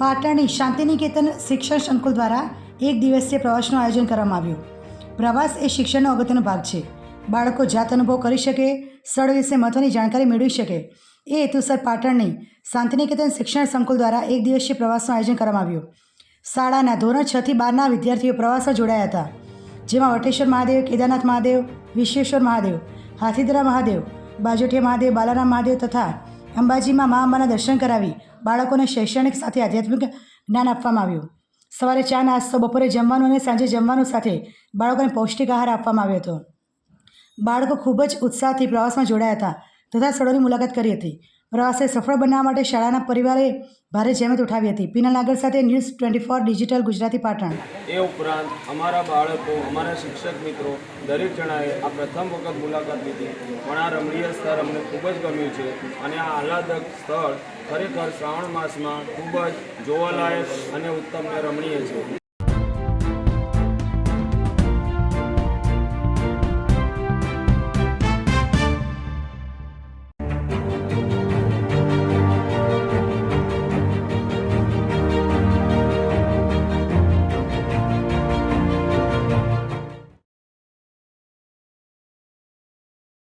પાટણની શાંતિનિકેતન શિક્ષણ સંકુલ દ્વારા એક દિવસીય પ્રવાસનું આયોજન કરવામાં આવ્યું. પ્રવાસ એ શિક્ષણનો અગત્યનો ભાગ છે. બાળકો જાત અનુભવ કરી શકે, સ્થળ વિશે મહત્ત્વની જાણકારી મેળવી શકે એ હેતુસર પાટણની શાંતિનિકેતન શિક્ષણ સંકુલ દ્વારા એક દિવસીય પ્રવાસનું આયોજન કરવામાં આવ્યું. શાળાના ધોરણ 6 થી 12ના વિદ્યાર્થીઓ પ્રવાસમાં જોડાયા હતા, જેમાં વટેશ્વર મહાદેવ, કેદારનાથ મહાદેવ, વિશ્વેશ્વર મહાદેવ, હાથીદરા મહાદેવ, બાજોઠિયા મહાદેવ, બાલારામ મહાદેવ તથા અંબાજીમાં મા અંબાના દર્શન કરાવી બાળકોને શૈક્ષણિક સાથે આધ્યાત્મિક જ્ઞાન આપવામાં આવ્યું. સવારે ચા નાસ્તો, બપોરે જમવાનું અને સાંજે જમવાનું સાથે બાળકોને પૌષ્ટિક આહાર આપવામાં આવ્યો હતો. બાળકો ખૂબ જ ઉત્સાહથી પ્રવાસમાં જોડાયા હતા તથા સ્થળોની મુલાકાત કરી હતી. પ્રવાસને સફળ બનાવવા માટે શાળાના પરિવારે ભારે જહેમત ઉઠાવી હતી. પીનલ નાગર સાથે ન્યૂઝ 24 ડિજિટલ ગુજરાતી પાટણ. એ ઉપરાંત અમારા બાળકો, અમારા શિક્ષક મિત્રો દરેક જણાએ આ પ્રથમ વખત મુલાકાત લીધી, પણ આ રમણીય સ્થળ અમને ખૂબ જ ગમ્યું છે અને આ આહલાદક સ્થળ ખરેખર શ્રાવણ માસમાં ખૂબ જ જોવાલાયક અને ઉત્તમ અને રમણીય છે.